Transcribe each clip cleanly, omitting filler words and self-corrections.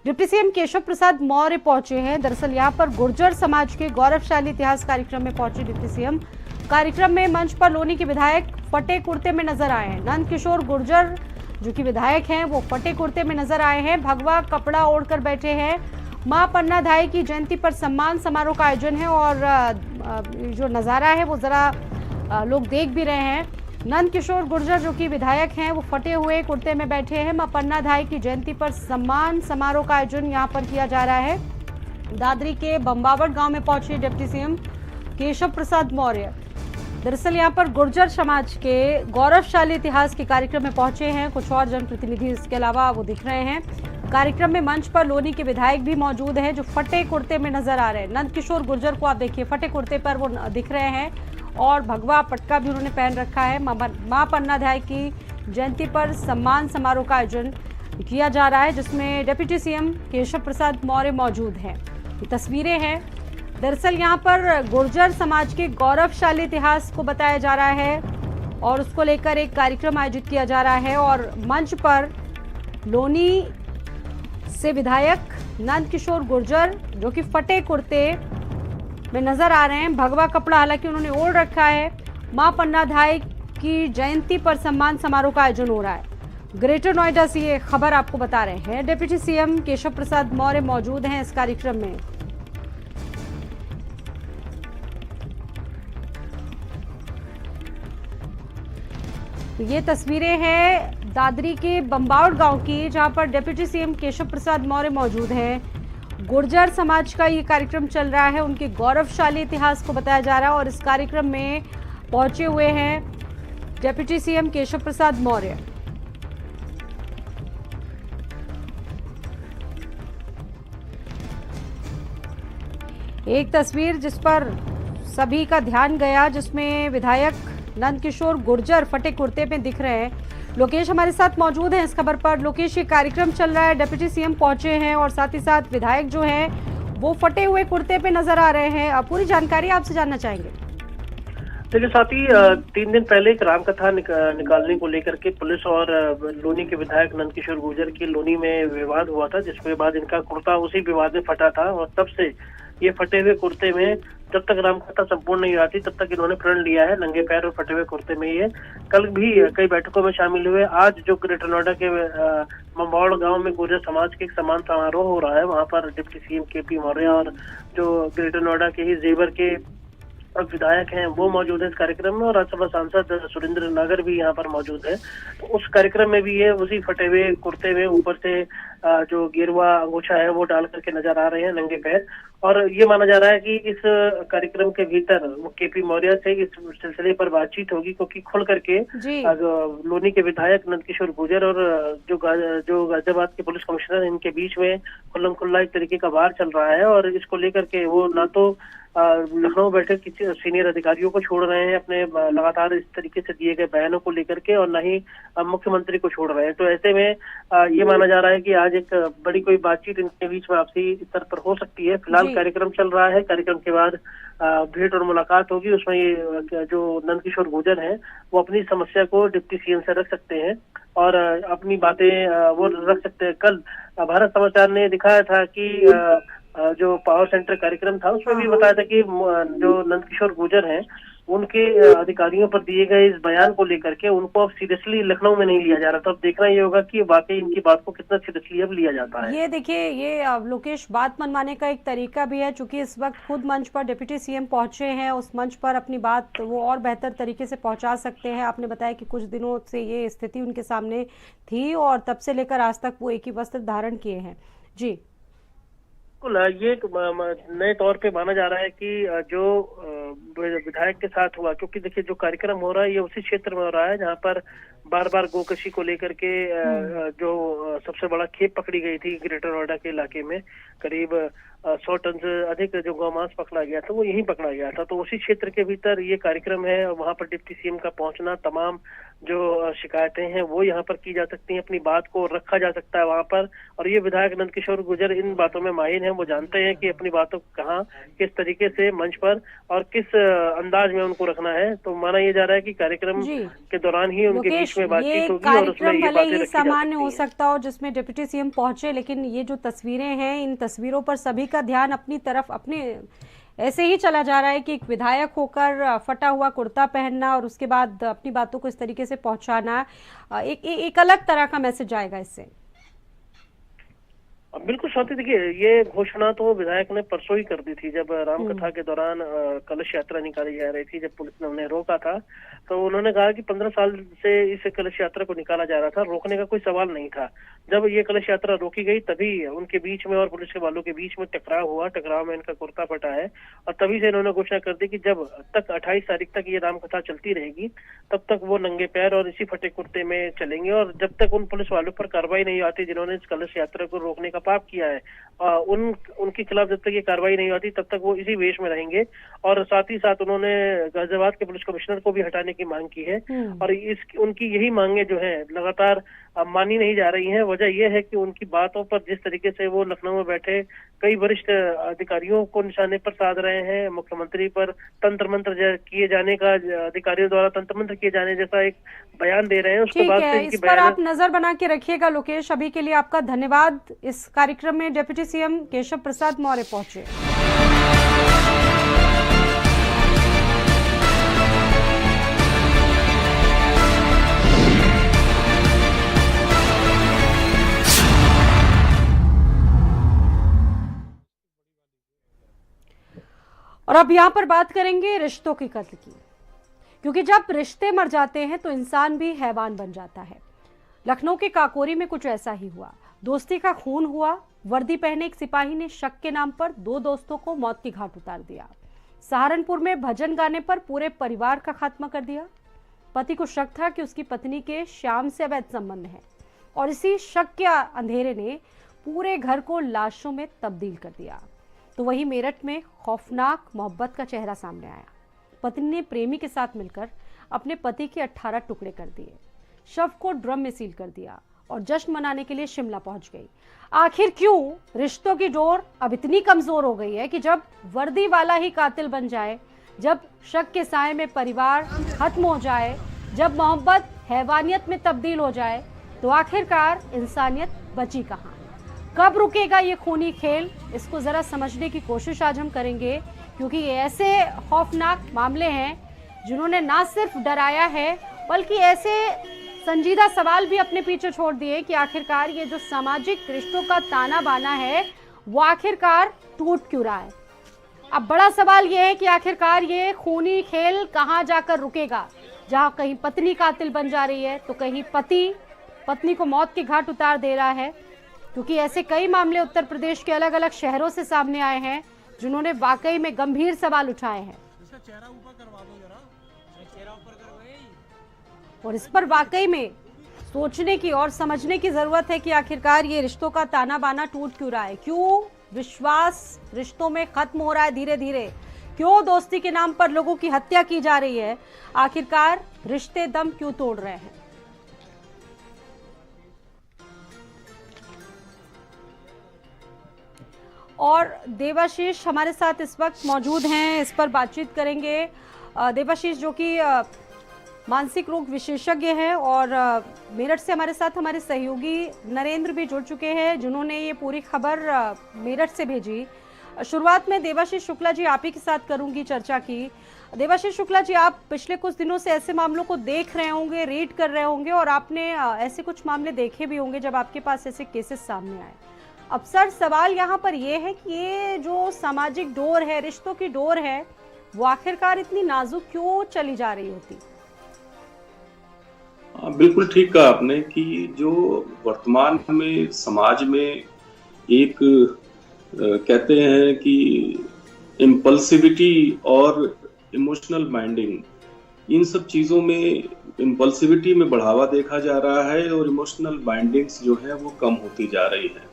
Deputy CM Keshav Prasad Maurya पहुंचे हैं। दरअसल यहां पर गुर्जर समाज के गौरवशाली इतिहास कार्यक्रम में पहुंचे डिप्टी सीएम। कार्यक्रम में मंच पर लोनी के विधायक फटे कुर्ते में नजर आए हैं। नंद किशोर गुर्जर जो कि विधायक हैं वो फटे कुर्ते में नजर आए हैं, भगवा कपड़ा ओढ़कर बैठे हैं। मां पन्ना धाई की जयंती पर सम्मान समारोह का आयोजन है और जो नजारा है वो जरा लोग देख भी रहे हैं। नंद किशोर गुर्जर जो कि विधायक हैं वो फटे हुए कुर्ते में बैठे हैं। मां पन्ना धाई की जयंती पर सम्मान समारोह का आयोजन यहां पर किया जा रहा है। दादरी के बम्बावट गांव में पहुंचे डिप्टी सीएम केशव प्रसाद मौर्य। दरअसल यहां पर गुर्जर समाज के गौरवशाली इतिहास के कार्यक्रम में पहुंचे हैं। कुछ और जनप्रतिनिधि इसके अलावा वो दिख रहे हैं। कार्यक्रम में मंच पर लोनी के विधायक भी मौजूद हैं जो फटे कुर्ते में नजर आ रहे हैं। नंद किशोर गुर्जर को आप देखिए, फटे कुर्ते पर वो दिख रहे हैं और भगवा पटका भी उन्होंने पहन रखा है। मां पन्ना धाई की जयंती पर सम्मान समारोह का आयोजन किया जा रहा है जिसमें डिप्टी सीएम केशव प्रसाद मौर्य मौजूद हैं। ये तस्वीरें हैं। दरअसल यहाँ पर गुर्जर समाज के गौरवशाली इतिहास को बताया जा रहा है और उसको लेकर एक कार्यक्रम आयोजित किया जा रहा है और मंच पर लोनी से विधायक नंद किशोर गुर्जर जो कि फटे कुर्ते में नजर आ रहे हैं, भगवा कपड़ा हालांकि उन्होंने ओढ़ रखा है। मां पन्ना धाई की जयंती पर सम्मान समारोह का आयोजन हो रहा है। ग्रेटर नोएडा से ये खबर आपको बता रहे हैं। डिप्टी सीएम केशव प्रसाद मौर्य मौजूद हैं इस कार्यक्रम में। ये तस्वीरें हैं दादरी के बम्बावट गांव की जहां पर डिप्टी सीएम केशव प्रसाद मौर्य मौजूद हैं। गुर्जर समाज का ये कार्यक्रम चल रहा है, उनके गौरवशाली इतिहास को बताया जा रहा है और इस कार्यक्रम में पहुंचे हुए हैं डिप्टी सीएम केशव प्रसाद मौर्य। एक तस्वीर जिस पर सभी का ध्यान गया जिसमें विधायक नंद किशोर गुर्जर फटे कुर्ते में दिख रहे हैं। लोकेश हमारे साथ मौजूद हैं इस खबर पर। लोकेश, ये कार्यक्रम चल रहा है, डिप्टी सीएम पहुंचे हैं और साथ ही साथ विधायक जो हैं वो फटे हुए कुर्ते पे नजर आ रहे हैं। अब पूरी जानकारी आपसे जानना चाहेंगे। देखिए साथ ही 3 दिन पहले एक रामकथा निकालने को लेकर के पुलिस और लोनी के विधायक नंद किशोर गुर्जर की लोनी में विवाद हुआ था, जिसके बाद इनका कुर्ता उसी विवाद में फटा था और तब से ये फटे हुए कुर्ते में जब तक रामकथा संपूर्ण नहीं आती तब तक इन्होंने प्रण लिया है। नंगे पैर और फटे हुए कुर्ते में ये कल भी कई बैठकों में शामिल हुए। आज जो ग्रेटर नोएडा के बम्बावट गांव में गुर्जर समाज के एक सम्मान समारोह हो रहा है, वहां पर डिप्टी सीएम केपी मौर्य और जो ग्रेटर नोएडा के ही जेवर के विधायक हैं वो मौजूद है इस कार्यक्रम में और राज्यसभा सांसद सुरेंद्र नागर भी यहाँ पर मौजूद है। तो उस कार्यक्रम में भी ये उसी फटे हुए कुर्ते में ऊपर से जो गेरुआ अंगोछा है वो डाल करके नजर आ रहे हैं नंगे पैर। और ये माना जा रहा है कि इस कार्यक्रम के भीतर केपी मौर्य से इस सिलसिले पर बातचीत होगी, क्योंकि खुल करके लोनी के विधायक नंद किशोर गुर्जर और जो गाजियाबाद के पुलिस कमिश्नर इनके बीच में खुल्लम खुल्ला एक तरीके का वार चल रहा है और इसको लेकर के वो ना तो लखनऊ बैठे किसी सीनियर अधिकारियों को छोड़ रहे हैं अपने लगातार इस तरीके से दिए गए बयानों को लेकर के और न ही मुख्यमंत्री को छोड़ रहे हैं। तो ऐसे में ये माना जा रहा है कि आज एक बड़ी कोई बातचीत इनके बीच में आपसी स्तर पर हो सकती है। फिलहाल कार्यक्रम चल रहा है, कार्यक्रम के बाद भेंट और मुलाकात होगी। उसमें ये जो नंद किशोर गुर्जर हैं वो अपनी समस्या को डिप्टी सीएम से रख सकते हैं और अपनी बातें वो रख सकते हैं। कल भारत समाचार ने दिखाया था कि जो पावर सेंटर कार्यक्रम था उसमें भी बताया था कि जो नंद किशोर गुर्जर हैं उनके अधिकारियों पर दिए गए इस बयान को लेकर के उनको अब सीरियसली लखनऊ में नहीं लिया जा रहा। तो अब देखना ये होगा कि वाकई इनकी बात को कितना सीरियसली अब लिया जाता है। ये देखिए, ये लोकेश बात मनवाने का एक तरीका भी है, चूंकि इस वक्त खुद मंच पर डिप्टी सीएम पहुंचे हैं, उस मंच पर अपनी बात वो और बेहतर तरीके से पहुंचा सकते हैं। आपने बताया कि कुछ दिनों से ये स्थिति उनके सामने थी और तब से लेकर आज तक वो एक ही वस्त्र धारण किए हैं। जी ये नए तौर पे माना जा रहा है कि जो विधायक के साथ हुआ, क्योंकि देखिए जो कार्यक्रम हो रहा है ये उसी क्षेत्र में हो रहा है जहां पर बार बार गोकशी को लेकर के जो सबसे बड़ा खेप पकड़ी गई थी ग्रेटर नोएडा के इलाके में, करीब 100 टन से अधिक जो गौमांस पकड़ा गया था वो यहीं पकड़ा गया था। तो उसी क्षेत्र के भीतर ये कार्यक्रम है, वहां पर डिप्टी सीएम का पहुंचना, तमाम जो शिकायतें हैं वो यहाँ पर की जा सकती हैं, अपनी बात को रखा जा सकता है वहां पर। और ये विधायक नंद किशोर गुर्जर इन बातों में माहिर है, वो जानते हैं कि अपनी बातों को कहाँ, किस तरीके से मंच पर और किस अंदाज में उनको रखना है। तो माना यह जा रहा है कि कार्यक्रम के दौरान ही उनके बीच में बातचीत होगी और उसमें ये बातें रखी सामान्य हो सकता हो जिसमें डिप्टी सीएम पहुंचे, लेकिन ये जो तस्वीरें हैं, इन तस्वीरों पर सभी का ध्यान अपनी तरफ अपने ऐसे ही चला जा रहा है कि एक विधायक होकर फटा हुआ कुर्ता पहनना और उसके बाद अपनी बातों को इस तरीके से पहुंचाना, एक अलग तरह का मैसेज आएगा इससे। बिल्कुल स्वाति, देखिए ये घोषणा तो विधायक ने परसों ही कर दी थी जब रामकथा के दौरान कलश यात्रा निकाली जा रही थी। जब पुलिस ने उन्हें रोका था तो उन्होंने कहा कि 15 साल से इस कलश यात्रा को निकाला जा रहा था, रोकने का कोई सवाल नहीं था। जब ये कलश यात्रा रोकी गई तभी उनके बीच में और पुलिस के वालों के बीच में टकराव हुआ, टकराव में इनका कुर्ता फटा है और तभी से इन्होंने घोषणा कर दी कि जब तक 28 तारीख तक ये रामकथा चलती रहेगी तब तक वो नंगे पैर और इसी फटे कुर्ते में चलेंगे और जब तक उन पुलिस वालों पर कार्रवाई नहीं आती जिन्होंने इस कलश यात्रा को रोकने का पाप किया है, उनके खिलाफ जब तक ये कार्रवाई नहीं आती तब तक वो इसी वेश में रहेंगे। और साथ ही साथ उन्होंने गाजियाबाद के पुलिस कमिश्नर को भी हटाने की मांग की है और उनकी यही मांगे जो है लगातार मानी नहीं जा रही हैं। वजह यह है कि उनकी बातों पर जिस तरीके से वो लखनऊ में बैठे कई वरिष्ठ अधिकारियों को निशाने पर साध रहे हैं, मुख्यमंत्री पर तंत्र मंत्र किए जाने का, अधिकारियों द्वारा तंत्र मंत्र किए जाने जैसा एक बयान दे रहे हैं, उसके बाद से इस पर आप नजर बना के रखिएगा। लोकेश, अभी के लिए आपका धन्यवाद। इस कार्यक्रम में डिप्टी सीएम केशव प्रसाद मौर्य पहुंचे। और अब यहाँ पर बात करेंगे रिश्तों की कत्ल की, क्योंकि जब रिश्ते मर जाते हैं तो इंसान भी हैवान बन जाता है। लखनऊ के काकोरी में कुछ ऐसा ही हुआ। दोस्ती का खून हुआ। वर्दी पहने एक सिपाही ने शक के नाम पर 2 दोस्तों को मौत के घाट उतार दिया। सहारनपुर में भजन गाने पर पूरे परिवार का खात्मा कर दिया। पति को शक था कि उसकी पत्नी के श्याम से अवैध संबंध है और इसी शक के अंधेरे ने पूरे घर को लाशों में तब्दील कर दिया। तो वहीं मेरठ में खौफनाक मोहब्बत का चेहरा सामने आया। पत्नी ने प्रेमी के साथ मिलकर अपने पति के 18 टुकड़े कर दिए, शव को ड्रम में सील कर दिया और जश्न मनाने के लिए शिमला पहुंच गई। आखिर क्यों रिश्तों की डोर अब इतनी कमजोर हो गई है कि जब वर्दी वाला ही कातिल बन जाए, जब शक के साए में परिवार खत्म हो जाए, जब मोहब्बत हैवानियत में तब्दील हो जाए, तो आखिरकार इंसानियत बची कहाँ? कब रुकेगा ये खूनी खेल? इसको जरा समझने की कोशिश आज हम करेंगे, क्योंकि ये ऐसे खौफनाक मामले हैं जिन्होंने ना सिर्फ डराया है बल्कि ऐसे संजीदा सवाल भी अपने पीछे छोड़ दिए कि आखिरकार ये जो सामाजिक रिश्तों का ताना बाना है वो आखिरकार टूट क्यों रहा है। अब बड़ा सवाल ये है कि आखिरकार ये खूनी खेल कहाँ जाकर रुकेगा, जहाँ कहीं पत्नी कातिल बन जा रही है तो कहीं पति पत्नी को मौत के घाट उतार दे रहा है। क्योंकि ऐसे कई मामले उत्तर प्रदेश के अलग अलग शहरों से सामने आए हैं जिन्होंने वाकई में गंभीर सवाल उठाए हैं। चेहरा ऊपर करवा दो जरा, चेहरा ऊपर करवाइए। और इस पर वाकई में सोचने की और समझने की जरूरत है कि आखिरकार ये रिश्तों का ताना बाना टूट क्यों रहा है, क्यों विश्वास रिश्तों में खत्म हो रहा है धीरे धीरे, क्यों दोस्ती के नाम पर लोगों की हत्या की जा रही है, आखिरकार रिश्ते दम क्यों तोड़ रहे हैं। और देवाशीष हमारे साथ इस वक्त मौजूद हैं, इस पर बातचीत करेंगे। देवाशीष जो कि मानसिक रोग विशेषज्ञ हैं और मेरठ से हमारे साथ हमारे सहयोगी नरेंद्र भी जुड़ चुके हैं जिन्होंने ये पूरी खबर मेरठ से भेजी। शुरुआत में देवाशीष शुक्ला जी आप ही के साथ करूंगी चर्चा की। देवाशीष शुक्ला जी, आप पिछले कुछ दिनों से ऐसे मामलों को देख रहे होंगे, रीड कर रहे होंगे और आपने ऐसे कुछ मामले देखे भी होंगे जब आपके पास ऐसे केसेस सामने आए। अब सर सवाल यहाँ पर यह है कि ये जो सामाजिक डोर है, रिश्तों की डोर है, वो आखिरकार इतनी नाजुक क्यों चली जा रही होती? बिल्कुल ठीक कहा आपने कि जो वर्तमान में समाज में एक कहते हैं कि इम्पल्सिविटी और इमोशनल माइंडिंग, इन सब चीज़ों में इम्पल्सिविटी में बढ़ावा देखा जा रहा है और इमोशनल बाइंडिंग्स जो है वो कम होती जा रही है।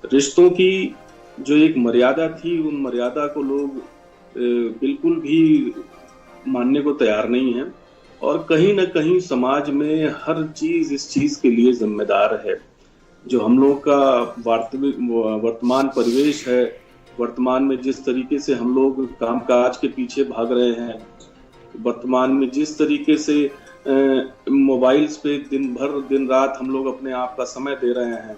रिश्तों की जो एक मर्यादा थी, उन मर्यादा को लोग बिल्कुल भी मानने को तैयार नहीं है और कहीं ना कहीं समाज में हर चीज इस चीज के लिए जिम्मेदार है। जो हम लोग का वर्तमान परिवेश है, वर्तमान में जिस तरीके से हम लोग कामकाज के पीछे भाग रहे हैं, वर्तमान में जिस तरीके से मोबाइल्स पे दिन रात हम लोग अपने आप का समय दे रहे हैं,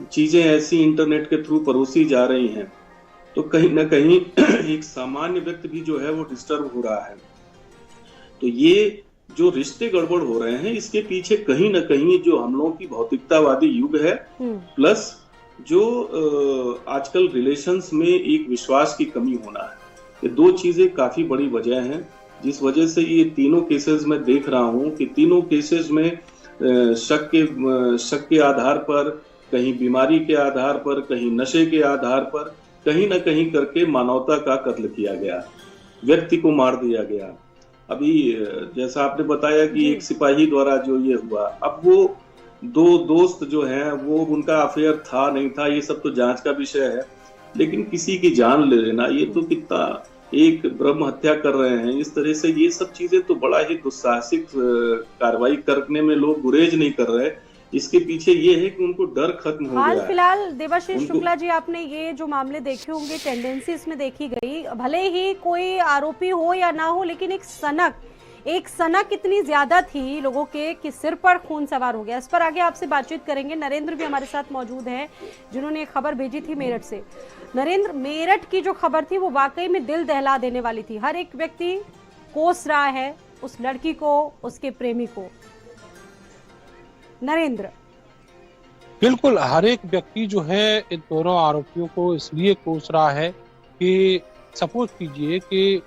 चीजें ऐसी इंटरनेट के थ्रू परोसी जा रही हैं, तो कहीं ना कहीं एक सामान्य व्यक्ति भी जो है वो डिस्टर्ब हो रहा है। तो ये जो रिश्ते गड़बड़ हो रहे हैं, इसके पीछे कहीं ना कहीं जो हम लोगों की भौतिकतावादी युग है, प्लस जो आजकल रिलेशंस में एक विश्वास की कमी होना है, ये दो चीजें काफी बड़ी वजह हैं, जिस वजह से ये तीनों केसेस में देख रहा हूं कि तीनों केसेस में शक के आधार पर, कहीं बीमारी के आधार पर, कहीं नशे के आधार पर, कहीं ना कहीं करके मानवता का कत्ल किया गया, व्यक्ति को मार दिया गया। अभी जैसा आपने बताया कि एक सिपाही द्वारा जो ये हुआ, अब वो दो दोस्त जो हैं वो उनका अफेयर था नहीं था, ये सब तो जांच का विषय है, लेकिन किसी की जान ले लेना, ये तो कितना एक ब्रह्म हत्या कर रहे हैं इस तरह से, ये सब चीजें तो बड़ा ही दुस्साहसिक कार्रवाई करने में लोग गुरेज नहीं कर रहे। इसके पीछे ये है कि उनको डर खत्म हो गया है। हाल फिलहाल देवाशीष शुक्ला जी, आपने ये जो मामले देखे होंगे, टेंडेंसी इसमें देखी गई, भले ही कोई आरोपी हो या ना हो, लेकिन एक सनक इतनी ज्यादा थी लोगों के कि सिर पर खून सवार हो गया। इस पर आगे आपसे बातचीत करेंगे। नरेंद्र भी हमारे साथ मौजूद हैं, जिन्होंने एक खबर भेजी थी मेरठ से। नरेंद्र, मेरठ की जो खबर थी वो वाकई में दिल दहला देने वाली थी। हर एक व्यक्ति कोस रहा है उस लड़की को, उसके प्रेमी को। नरेंद्र, बिल्कुल, हर एक व्यक्ति जो है इन दोनों आरोपियों को इसलिए कोस रहा है कि सपोज कीजिए कि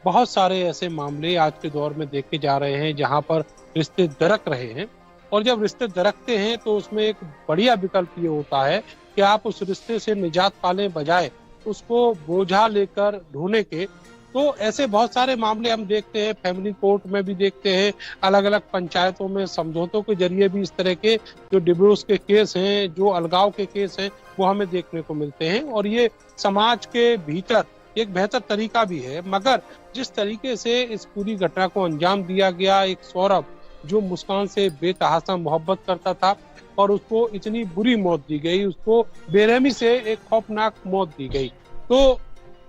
बहुत सारे ऐसे मामले आज के दौर में देखे जा रहे हैं जहां पर रिश्ते दरक रहे हैं, और जब रिश्ते दरकते हैं तो उसमें एक बढ़िया विकल्प ये होता है कि आप उस रिश्ते से निजात पाने बजाय उसको बोझा लेकर ढूंढने के। तो ऐसे बहुत सारे मामले हम देखते हैं, फैमिली कोर्ट में भी देखते हैं, अलग अलग पंचायतों में समझौतों के जरिए भी इस तरह के जो डिवोर्स के केस हैं, जो अलगाव के केस हैं, वो हमें देखने को मिलते हैं, और ये समाज के भीतर एक बेहतर तरीका भी है। मगर जिस तरीके से इस पूरी घटना को अंजाम दिया गया, एक सौरभ जो मुस्कान से बेतहाशा मोहब्बत करता था और उसको इतनी बुरी मौत दी गई, उसको बेरहमी से एक खौफनाक मौत दी गई, तो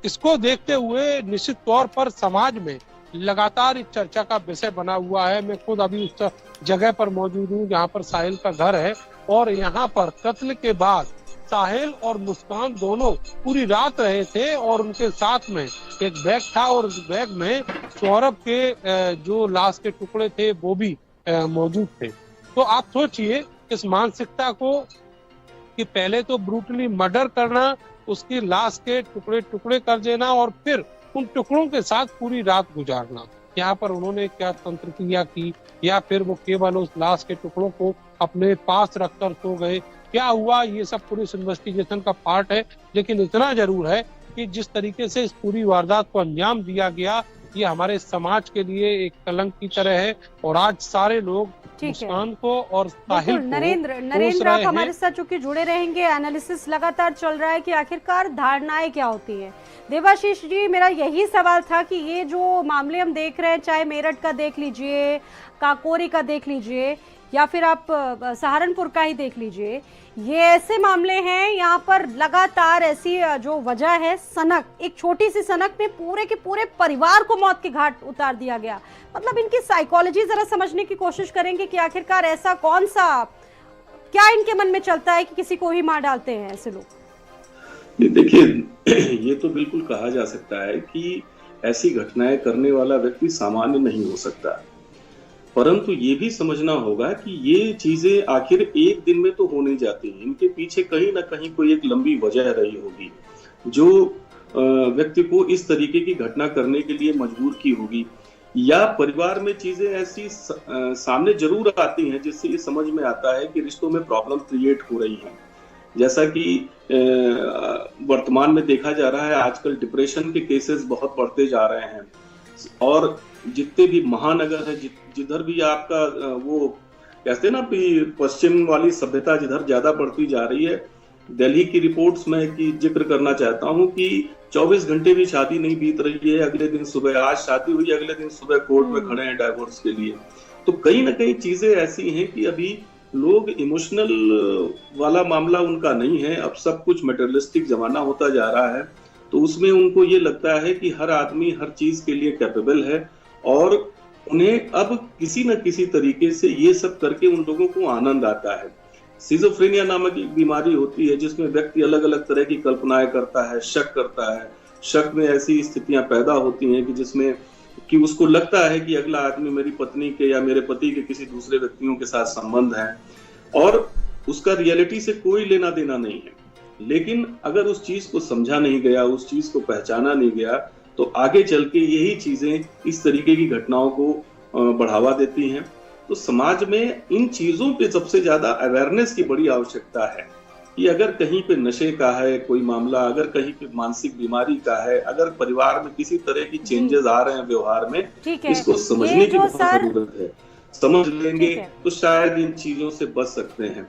इसको देखते हुए निश्चित तौर पर समाज में लगातार इस चर्चा का विषय बना हुआ है। मैं खुद अभी उस जगह पर मौजूद हूँ जहाँ पर साहिल का घर है, और यहाँ पर कत्ल के बाद साहिल और मुस्कान दोनों पूरी रात रहे थे, और उनके साथ में एक बैग था, और उस बैग में सौरभ के जो लाश के टुकड़े थे वो भी मौजूद थे। तो आप सोचिए इस मानसिकता को कि पहले तो ब्रूटली मर्डर करना, उसकी लाश के टुकड़े टुकड़े कर देना, और फिर उन टुकड़ों के साथ पूरी रात गुजारना। यहाँ पर उन्होंने क्या तंत्र क्रिया की, या फिर वो केवल उस लाश के टुकड़ों को अपने पास रखकर सो गए, क्या हुआ, ये सब पुलिस इन्वेस्टिगेशन का पार्ट है। लेकिन इतना जरूर है कि जिस तरीके से इस पूरी वारदात को अंजाम दिया गया, ये हमारे समाज के लिए एक कलंक की तरह है, और आज सारे लोग मुस्कान को और साहिल को नरेंद्र आप हमारे साथ चूंकि जुड़े रहेंगे, एनालिसिस लगातार चल रहा है कि आखिरकार धारणाएं क्या होती हैं। देवाशीष जी, मेरा यही सवाल था कि ये जो मामले हम देख रहे हैं, चाहे मेरठ का देख लीजिए, काकोरी का देख लीजिए, या फिर आप सहारनपुर का ही देख लीजिए, ये ऐसे मामले हैं यहाँ पर लगातार ऐसी जो वजह है सनक, एक छोटी सी सनक में पूरे के पूरे परिवार को मौत के घाट उतार दिया गया। मतलब इनकी साइकोलॉजी जरा समझने की कोशिश करेंगे कि आखिरकार ऐसा कौन सा, क्या इनके मन में चलता है कि किसी को ही मार डालते हैं ऐसे लोग। देखिए, ये तो बिल्कुल कहा जा सकता है कि ऐसी घटनाएं करने वाला व्यक्ति सामान्य नहीं हो सकता, परंतु ये भी समझना होगा कि ये चीजें आखिर एक दिन में तो हो नहीं जाती, इनके पीछे कहीं ना कहीं कोई एक लंबी वजह रही होगी जो व्यक्ति को इस तरीके की घटना करने के लिए मजबूर की होगी, या परिवार में चीजें ऐसी सामने जरूर आती हैं जिससे ये समझ में आता है कि रिश्तों में प्रॉब्लम क्रिएट हो रही हैं। जैसा कि वर्तमान में देखा जा रहा है, आजकल डिप्रेशन के केसेस बहुत बढ़ते जा रहे हैं, और जितने भी महानगर है, जिधर भी आपका वो कहते हैं ना पश्चिम वाली सभ्यता जिधर ज्यादा बढ़ती जा रही है, दिल्ली की रिपोर्ट्स में की जिक्र करना चाहता हूँ कि 24 घंटे भी शादी नहीं बीत रही है, अगले दिन सुबह आज शादी हुई, अगले दिन सुबह कोर्ट में खड़े हैं डाइवोर्स के लिए। तो कहीं ना कहीं चीजें ऐसी हैं कि अभी लोग इमोशनल वाला मामला उनका नहीं है। अब सब कुछ मटेरियलिस्टिक जमाना होता जा रहा है, तो उसमें उनको ये लगता है कि हर आदमी हर चीज के लिए कैपेबल है और उन्हें अब किसी न किसी तरीके से ये सब करके उन लोगों को आनंद आता है। सिजोफ्रेनिया नामक एक बीमारी होती है जिसमें व्यक्ति अलग अलग तरह की कल्पनाएं करता है, शक करता है। शक में ऐसी स्थितियां पैदा होती हैं कि जिसमें कि उसको लगता है कि अगला आदमी मेरी पत्नी के या मेरे पति के किसी दूसरे व्यक्तियों के साथ संबंध है और उसका रियलिटी से कोई लेना देना नहीं है। लेकिन अगर उस चीज को समझा नहीं गया, उस चीज को पहचाना नहीं गया, तो आगे चल के यही चीजें इस तरीके की घटनाओं को बढ़ावा देती हैं। तो समाज में इन चीजों पे सबसे ज्यादा अवेयरनेस की बड़ी आवश्यकता है कि अगर कहीं पे नशे का है कोई मामला, अगर कहीं पे मानसिक बीमारी का है, अगर परिवार में किसी तरह की चेंजेस आ रहे हैं व्यवहार में, इसको समझने की बहुत जरूरत है। समझ लेंगे तो शायद इन चीजों से बच सकते हैं।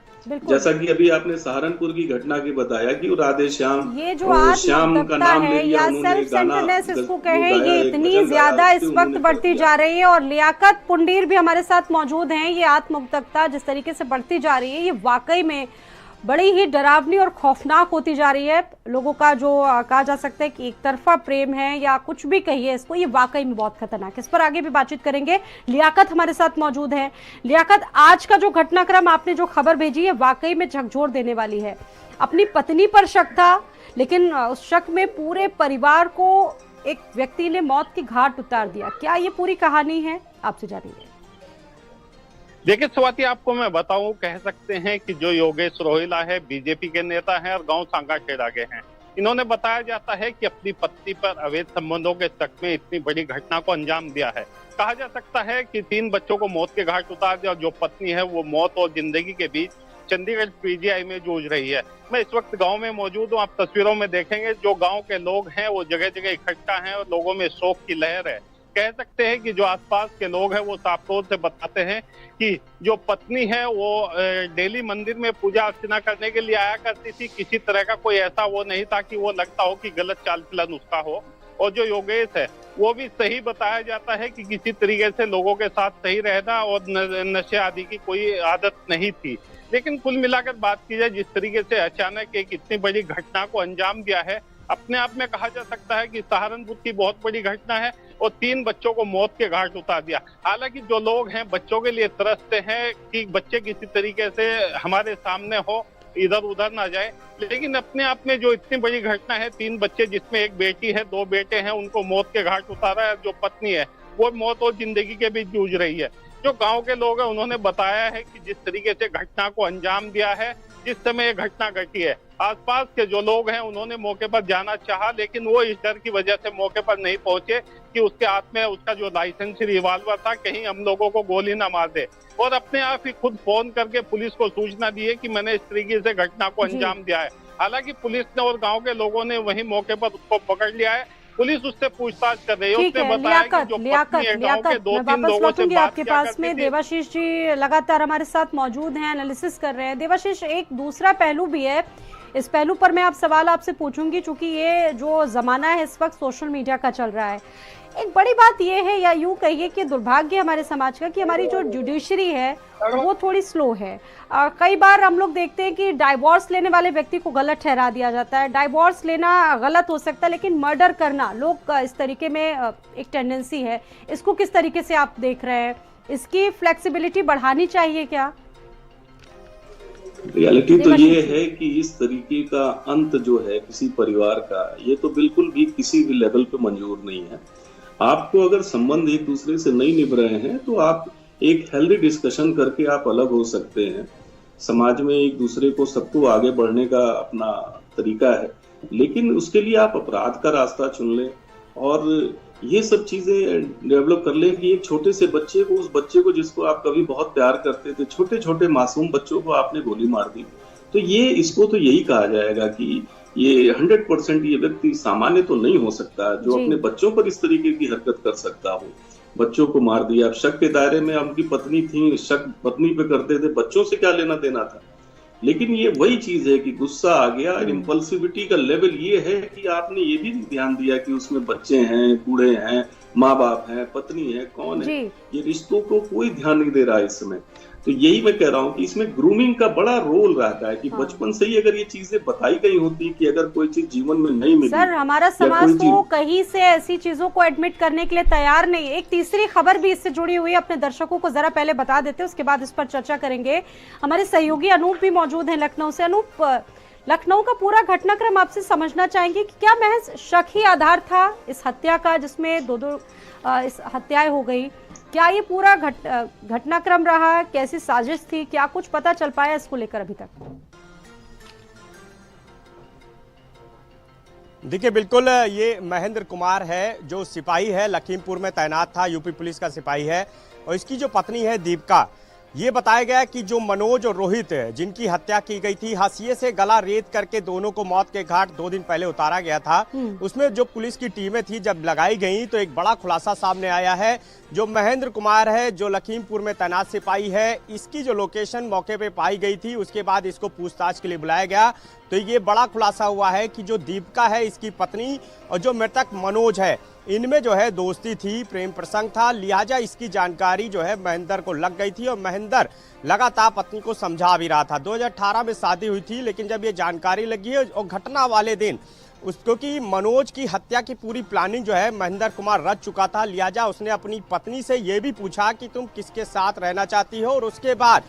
जैसा कि अभी आपने सहारनपुर की घटना की बताया कि वो राधे श्याम, ये जो श्याम का नाम ले लिया, सेल्फ सेंटरनेस इसको कहें, ये इतनी ज्यादा इस वक्त बढ़ती जा रही है। और लियाकत पुंडीर भी हमारे साथ मौजूद हैं। ये आत्मउद्योक्ता जिस तरीके से बढ़ती जा रही है, ये वाकई में बड़ी ही डरावनी और खौफनाक होती जा रही है। लोगों का जो कहा जा सकता है कि एक तरफा प्रेम है या कुछ भी कहिए इसको, ये वाकई में बहुत खतरनाक है। इस पर आगे भी बातचीत करेंगे। लियाकत हमारे साथ मौजूद है। लियाकत, आज का जो घटनाक्रम आपने जो खबर भेजी है वाकई में झकझोर देने वाली है। अपनी पत्नी पर शक था, लेकिन उस शक में पूरे परिवार को एक व्यक्ति ने मौत की घाट उतार दिया। क्या ये पूरी कहानी है, आपसे जानेंगे। देखिए स्वाति, आपको मैं बताऊं, कह सकते हैं कि जो योगेश रोहिला है बीजेपी के नेता हैं और गांव सांगाखेड़ा के हैं। इन्होंने बताया जाता है कि अपनी पत्नी पर अवैध संबंधों के शक में इतनी बड़ी घटना को अंजाम दिया है। कहा जा सकता है कि 3 बच्चों को मौत के घाट उतार दिया और जो पत्नी है वो मौत और जिंदगी के बीच चंडीगढ़ पीजीआई में जूझ रही है। मैं इस वक्त गांव में मौजूद हूं। आप तस्वीरों में देखेंगे जो गांव के लोग हैं वो जगह जगह इकट्ठा हैं और लोगों में शोक की लहर है। कह सकते हैं कि जो आसपास के लोग हैं वो साफ तौर से बताते हैं कि जो पत्नी है वो डेली मंदिर में पूजा अर्चना करने के लिए आया करती थी। किसी तरह का कोई ऐसा वो नहीं था कि वो लगता हो कि गलत चाल चलन उसका हो। और जो योगेश है वो भी सही बताया जाता है कि किसी तरीके से लोगों के साथ सही रहना और नशे आदि की कोई आदत नहीं थी। लेकिन कुल मिलाकर बात की जाए, जिस तरीके से अचानक एक इतनी बड़ी घटना को अंजाम दिया है, अपने आप में कहा जा सकता है कि सहारनपुर की बहुत बड़ी घटना है और 3 बच्चों को मौत के घाट उतार दिया। हालांकि जो लोग हैं बच्चों के लिए तरसते हैं कि बच्चे किसी तरीके से हमारे सामने हो, इधर उधर ना जाए, लेकिन अपने आप में जो इतनी बड़ी घटना है, 3 बच्चे जिसमें एक बेटी है 2 बेटे हैं, उनको मौत के घाट उतारा है। जो पत्नी है वो मौत और जिंदगी के बीच जूझ रही है। जो गांव के लोग हैं उन्होंने बताया है कि जिस तरीके से घटना को अंजाम दिया है, जिस समय ये घटना घटी है, आसपास के जो लोग हैं उन्होंने मौके पर जाना चाहा, लेकिन वो इस डर की वजह से मौके पर नहीं पहुंचे कि उसके हाथ में उसका जो लाइसेंसी रिवॉल्वर था कहीं हम लोगों को गोली ना मार दे। और अपने आप ही खुद फोन करके पुलिस को सूचना दी है कि मैंने इस तरीके से घटना को अंजाम दिया है। हालांकि पुलिस ने और गाँव के लोगों ने वही मौके पर उसको पकड़ लिया है। पुलिस उससे पूछताछ कर रही है। उसने बताया कि जो पत्नी है गांव के 2-3 लोगों से बात आपके पास में देवाशीष जी लगातार हमारे साथ मौजूद हैं, एनालिसिस कर रहे हैं। देवाशीष, एक दूसरा पहलू भी है, इस पहलू पर मैं सवाल आपसे पूछूंगी, चूंकि ये जो जमाना है इस वक्त सोशल मीडिया का चल रहा है। एक बड़ी बात यह है, या यूं कहिए कि दुर्भाग्य हमारे समाज का, कि हमारी जो जुडिशरी है वो थोड़ी स्लो है। कई बार हम लोग देखते हैं कि डाइवोर्स लेने वाले व्यक्ति को गलत ठहरा दिया जाता है। डाइवोर्स लेना गलत हो सकता है, लेकिन मर्डर करना लोग इस तरीके में एक टेंडेंसी है। इसको किस तरीके से आप देख रहे हैं? इसकी फ्लेक्सिबिलिटी बढ़ानी चाहिए क्या? रियलिटी तो ये है कि इस तरीके का अंत जो है किसी परिवार का, ये तो बिल्कुल भी किसी भी लेवल पे मंजूर नहीं है। आपको अगर संबंध एक दूसरे से नहीं निभ रहे हैं तो आप एक हेल्दी डिस्कशन करके आप अलग हो सकते हैं। समाज में एक दूसरे को सबको आगे बढ़ने का अपना तरीका है, लेकिन उसके लिए आप अपराध का रास्ता चुन लें और ये सब चीजें डेवलप कर लें कि एक छोटे से बच्चे को, उस बच्चे को जिसको आप कभी बहुत प्यार करते थे, छोटे छोटे मासूम बच्चों को आपने गोली मार दी, तो ये इसको तो यही कहा जाएगा कि ये 100% ये व्यक्ति सामान्य तो नहीं हो सकता जो अपने बच्चों पर इस तरीके की हरकत कर सकता हो। बच्चों को मार दिया। अब शक के दायरे में उनकी पत्नी थी, शक पत्नी पे करते थे, बच्चों से क्या लेना देना था। लेकिन ये वही चीज है कि गुस्सा आ गया। इम्पल्सिविटी का लेवल ये है कि आपने ये भी ध्यान दिया कि उसमें बच्चे हैं, बूढ़े हैं, माँ बाप हैं, पत्नी है, कौन है, ये रिश्तों को कोई ध्यान नहीं दे रहा है इस समय। तो यही मैं कह रहा हूँ कि इसमें ग्रूमिंग का बड़ा रोल रहता है कि हाँ। बचपन से ही अगर ये चीजें बताई गई होती कि अगर कोई चीज जीवन में नहीं मिली, सर हमारा या समाज कोई तो चीज कहीं से ऐसी चीजों को एडमिट करने के लिए तैयार नहीं है। एक तीसरी खबर भी इससे जुड़ी हुई है, अपने दर्शकों को जरा पहले बता देते हैं, उसके बाद इस पर चर्चा करेंगे। हमारे सहयोगी अनूप भी मौजूद हैं लखनऊ से। अनूप, लखनऊ का पूरा घटनाक्रम आपसे समझना चाहेंगे कि क्या महज शक ही आधार था इस हत्या का, जिसमें दो इस हत्याएं हो गई? क्या ये पूरा घटनाक्रम रहा, कैसी साजिश थी, क्या कुछ पता चल पाया इसको लेकर अभी तक? देखिए, बिल्कुल ये महेंद्र कुमार है जो सिपाही है, लखीमपुर में तैनात था, यूपी पुलिस का सिपाही है। और इसकी जो पत्नी है दीपिका, ये बताया गया कि जो मनोज और रोहित जिनकी हत्या की गई थी, हाशिए से गला रेत करके दोनों को मौत के घाट 2 दिन पहले उतारा गया था। उसमें जो पुलिस की टीमें थी जब लगाई गई तो एक बड़ा खुलासा सामने आया है। जो महेंद्र कुमार है जो लखीमपुर में तैनात सिपाही है, इसकी जो लोकेशन मौके पे पाई गई थी, उसके बाद इसको पूछताछ के लिए बुलाया गया। तो ये बड़ा खुलासा हुआ है कि जो दीपिका है इसकी पत्नी और जो मृतक मनोज है, इनमें जो है दोस्ती थी, प्रेम प्रसंग था, लिहाजा इसकी जानकारी जो है महेंद्र को लग गई थी और महेंद्र लगातार पत्नी को समझा भी रहा था। 2018 में शादी हुई थी, लेकिन जब ये जानकारी लगी है और घटना वाले दिन उसको कि मनोज की हत्या की पूरी प्लानिंग जो है महेंद्र कुमार रच चुका था, लिहाजा उसने अपनी पत्नी से ये भी पूछा कि तुम किसके साथ रहना चाहती हो, और उसके बाद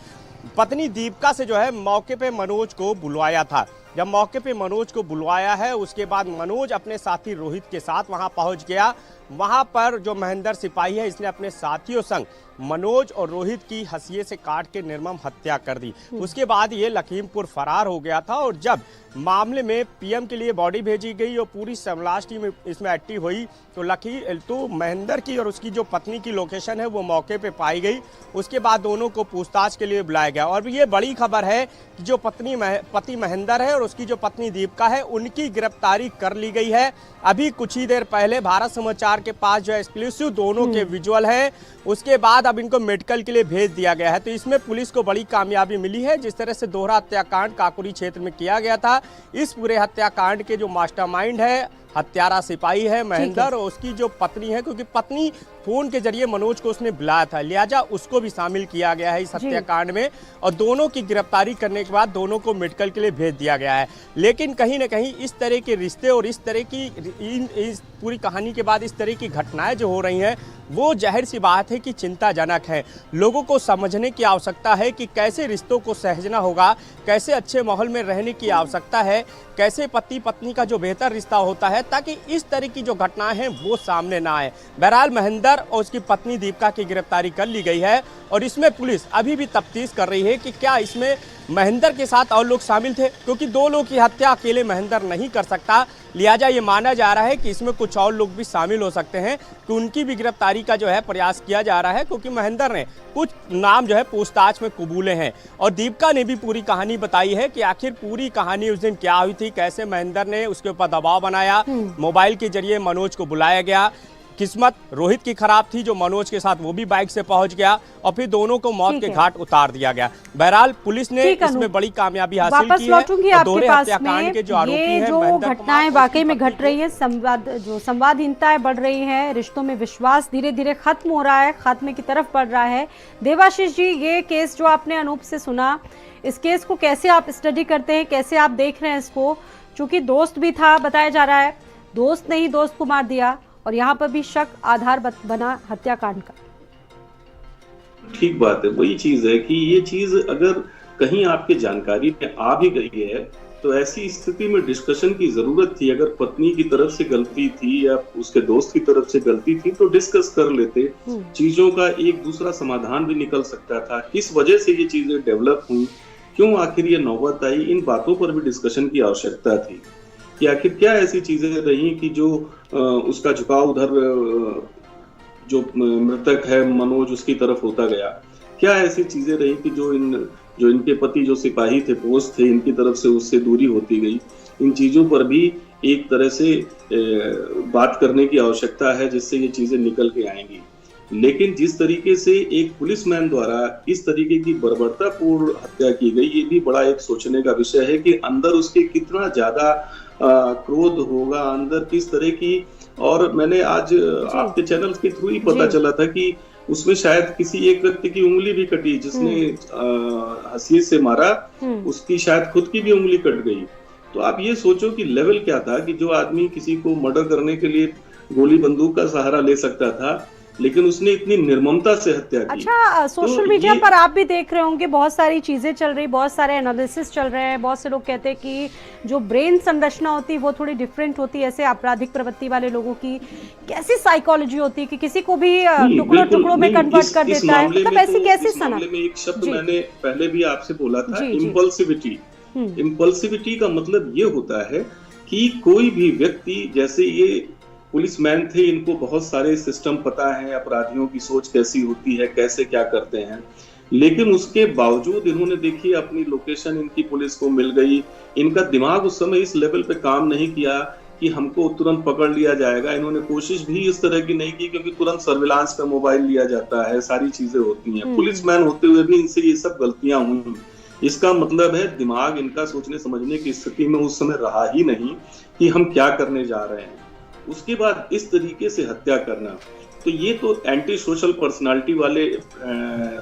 पत्नी दीपिका से जो है मौके पे मनोज को बुलवाया था। जब मौके पे मनोज को बुलवाया है, उसके बाद मनोज अपने साथी रोहित के साथ वहां पहुंच गया। वहां पर जो महेंद्र सिपाही है, इसने अपने साथियों संग मनोज और रोहित की हंसिए से काट के निर्मम हत्या कर दी। उसके बाद ये लखीमपुर फरार हो गया था और जब मामले में पीएम के लिए बॉडी भेजी गई और पूरी तलाश टीम इसमें एक्टिव हुई तो महेंद्र की और उसकी जो पत्नी की लोकेशन है वो मौके पे पाई गई। उसके बाद दोनों को पूछताछ के लिए बुलाया गया। और ये बड़ी खबर है कि जो पति महेंद्र है और उसकी जो पत्नी दीपिका है, उनकी गिरफ्तारी कर ली गई है। अभी कुछ ही देर पहले भारत समाचार के पास जो एक्सक्लूसिव दोनों के विजुअल है, उसके बाद अब इनको मेडिकल के लिए भेज दिया गया है। तो इसमें पुलिस को बड़ी कामयाबी मिली है। जिस तरह से दोहरा हत्याकांड काकुरी क्षेत्र में किया गया था, इस पूरे हत्याकांड के जो मास्टरमाइंड है, हत्यारा सिपाही है महेंद्र, और उसकी जो पत्नी है, क्योंकि पत्नी फोन के जरिए मनोज को उसने बुलाया था, लिहाजा उसको भी शामिल किया गया है इस हत्याकांड में। और दोनों की गिरफ्तारी करने के बाद दोनों को मेडिकल के लिए भेज दिया गया है। लेकिन कहीं ना कहीं इस तरह के रिश्ते और इस तरह की इस पूरी कहानी के बाद इस तरह की घटनाएं जो हो रही हैं, वो जाहिर सी बात है कि चिंताजनक है। लोगों को समझने की आवश्यकता है कि कैसे रिश्तों को सहेजना होगा, कैसे अच्छे माहौल में रहने की आवश्यकता है, कैसे पति पत्नी का जो बेहतर रिश्ता होता है, ताकि इस तरह की जो घटनाएं हैं वो सामने ना आए। बहरहाल महेंद्र और उसकी पत्नी दीपिका की गिरफ्तारी कर ली गई है और इसमें पुलिस अभी भी तफ्तीश कर रही है कि क्या इसमें महेंद्र के साथ और लोग शामिल थे, क्योंकि 2 लोग की हत्या अकेले महेंद्र नहीं कर सकता। लिहाजा ये माना जा रहा है कि इसमें कुछ और लोग भी शामिल हो सकते हैं, कि उनकी भी गिरफ्तारी का जो है प्रयास किया जा रहा है, क्योंकि महेंद्र ने कुछ नाम जो है पूछताछ में कबूले हैं। और दीपिका ने भी पूरी कहानी बताई है कि आखिर पूरी कहानी उस दिन क्या हुई थी, कैसे महेंद्र ने उसके ऊपर दबाव बनाया, मोबाइल के जरिए मनोज को बुलाया गया। किस्मत रोहित की खराब थी जो मनोज के साथ वो भी बाइक से पहुंच गया और फिर दोनों को मौत के घाट उतार दिया गया। बहरहाल पुलिस ने इसमें बड़ी कामयाबी हासिल की है। वापस लौटूंगी आपके पास में। के जो आरोपी हैं, जो घटनाएं वाकई में घट रही है, संवादहीनताएं बढ़ रही है, रिश्तों में विश्वास धीरे धीरे खत्म हो रहा है, खात्मे की तरफ बढ़ रहा है। देवाशीष जी, ये केस जो आपने अनूप से सुना, इस केस को कैसे आप स्टडी करते हैं, कैसे आप देख रहे हैं इसको? चूंकि दोस्त भी था बताया जा रहा है, दोस्त ने ही दोस्त को मार दिया और यहाँ पर भी शक आधार बना हत्याकांड का। ठीक बात है, वही चीज है कि ये चीज अगर कहीं आपके जानकारी में आ भी गई है तो ऐसी स्थिति में डिस्कशन की जरूरत थी। अगर पत्नी की तरफ से गलती थी या उसके दोस्त की तरफ से गलती थी तो डिस्कस कर लेते, चीजों का एक दूसरा समाधान भी निकल सकता था। किस वजह से ये चीजें डेवलप हुई, क्यों आखिर ये नौबत आई, इन बातों पर भी डिस्कशन की आवश्यकता थी कि आखिर क्या ऐसी चीजें रही कि जो उसका झुकाव उधर जो मृतक है मनोज उसकी तरफ होता गया। क्या ऐसी चीजें रही कि जो इनके पति जो सिपाही थे, पोस्ट थे, इनकी तरफ से उससे दूरी होती गई। इन चीजों पर भी एक तरह से बात करने की आवश्यकता है जिससे ये चीजें निकल के आएंगी। लेकिन जिस तरीके से एक पुलिसमैन द्वारा इस तरीके की बर्बरतापूर्ण हत्या की गई, ये भी बड़ा एक सोचने का विषय है कि अंदर उसके कितना ज्यादा क्रोध होगा, अंदर किस तरह की। और मैंने आज आपके चैनल के थ्रू ही पता चला था कि उसमें शायद किसी एक व्यक्ति की उंगली भी कटी, जिसने हंसी से मारा उसकी शायद खुद की भी उंगली कट गई। तो आप ये सोचो कि लेवल क्या था कि जो आदमी किसी को मर्डर करने के लिए गोली बंदूक का सहारा ले सकता था, लेकिन उसने इतनी निर्ममता से हत्या की। अच्छा, सोशल मीडिया पर आप भी देख रहे होंगे, बहुत सारी चीजें चल रही, बहुत सारे एनालिसिस चल रहे हैं। बहुत से लोग कहते हैं कि जो ब्रेन संरचना होती है वो थोड़ी डिफरेंट होती है ऐसे आपराधिक प्रवृत्ति वाले लोगों की। कैसी साइकोलॉजी होती है कि किसी को भी टुकड़ों टुकड़ों में कन्वर्ट कर देता है, मतलब ऐसी कैसी सनक? में एक शब्द मैंने पहले भी आपसे बोला था, इम्पल्सिविटी। इम्पल्सिविटी का मतलब ये होता है कि कोई भी व्यक्ति, जैसे ये पुलिसमैन थे, इनको बहुत सारे सिस्टम पता है, अपराधियों की सोच कैसी होती है, कैसे क्या करते हैं, लेकिन उसके बावजूद इन्होंने देखिए अपनी लोकेशन इनकी पुलिस को मिल गई। इनका दिमाग उस समय इस लेवल पे काम नहीं किया कि हमको तुरंत पकड़ लिया जाएगा। इन्होंने कोशिश भी इस तरह की नहीं की, क्योंकि तुरंत सर्विलांस पे मोबाइल लिया जाता है, सारी चीजें होती हैं। पुलिसमैन होते हुए भी इनसे ये सब गलतियां हुई। इसका मतलब है दिमाग इनका सोचने समझने की स्थिति में उस समय रहा ही नहीं कि हम क्या करने जा रहे हैं। उसके बाद इस तरीके से हत्या करना, तो ये तो एंटी सोशल पर्सनालिटी वाले